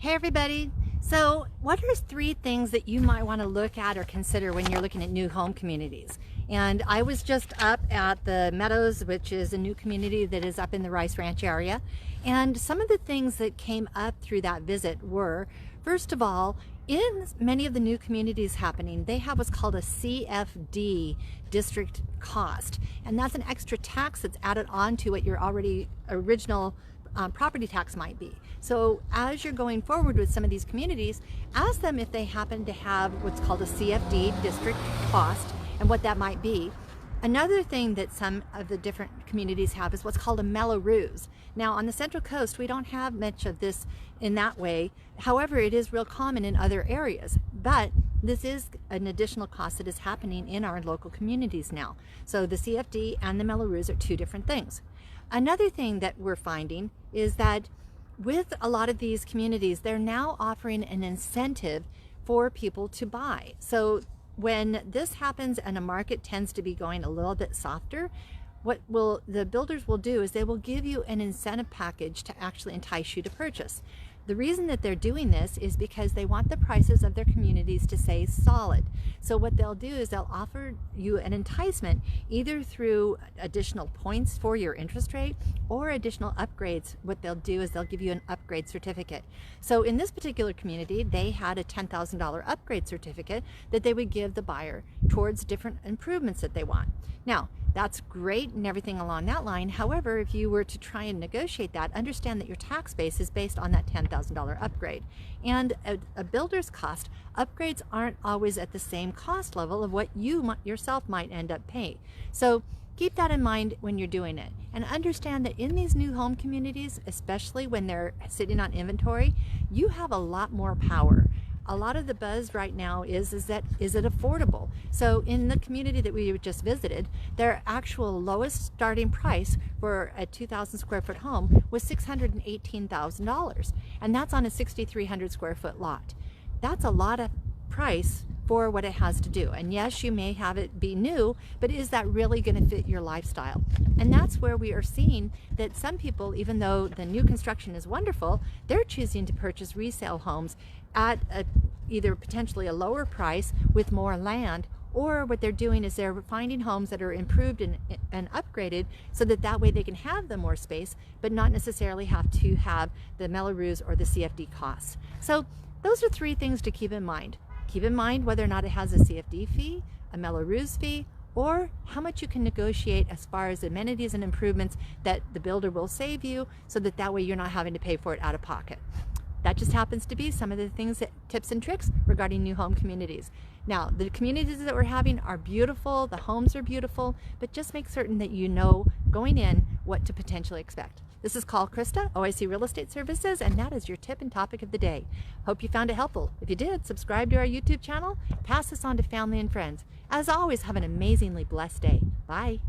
Hey everybody! So what are 3 things that you might want to look at or consider when you're looking at new home communities? And I was just up at the Meadows, which is a new community that is up in the Rice Ranch area. And some of the things that came up through that visit were, first of all, in many of the new communities happening, they have what's called a CFD District cost. And that's an extra tax that's added on to what your already original property tax might be. So as you're going forward with some of these communities, ask them if they happen to have what's called a CFD district cost and what that might be. Another thing that some of the different communities have is what's called a Melrose. Now on the Central Coast, we don't have much of this in that way. However, it is real common in other areas, but this is an additional cost that is happening in our local communities now. So the CFD and the Melrose are 2 different things. Another thing that we're finding is that with a lot of these communities, they're now offering an incentive for people to buy. So when this happens and a market tends to be going a little bit softer, what the builders will do is they will give you an incentive package to actually entice you to purchase. The reason that they're doing this is because they want the prices of their communities to stay solid. So what they'll do is they'll offer you an enticement either through additional points for your interest rate or additional upgrades. What they'll do is they'll give you an upgrade certificate. So in this particular community, they had a $10,000 upgrade certificate that they would give the buyer towards different improvements that they want. Now, that's great and everything along that line. However, if you were to try and negotiate that, understand that your tax base is based on that $10,000 upgrade. And a builder's cost, upgrades aren't always at the same cost level of what you yourself might end up paying. So keep that in mind when you're doing it. And understand that in these new home communities, especially when they're sitting on inventory, you have a lot more power. A lot of the buzz right now is it affordable? So in the community that we just visited, their actual lowest starting price for a 2,000 square foot home was $618,000. And that's on a 6,300 square foot lot. That's a lot of price for what it has to do. And yes, you may have it be new, but is that really going to fit your lifestyle? And that's where we are seeing that some people, even though the new construction is wonderful, they're choosing to purchase resale homes at either potentially a lower price with more land, or what they're doing is they're finding homes that are improved and upgraded so that way they can have the more space, but not necessarily have to have the Melrose or the CFD costs. So those are 3 things to keep in mind. Keep in mind whether or not it has a CFD fee, a Melrose fee, or how much you can negotiate as far as amenities and improvements that the builder will save you so that way you're not having to pay for it out of pocket. That just happens to be some of the tips and tricks regarding new home communities. Now, the communities that we're having are beautiful, the homes are beautiful, but just make certain that you know going in what to potentially expect. This is Krista, OIC Real Estate Services, and that is your tip and topic of the day. Hope you found it helpful. If you did, subscribe to our YouTube channel, pass this on to family and friends. As always, have an amazingly blessed day. Bye.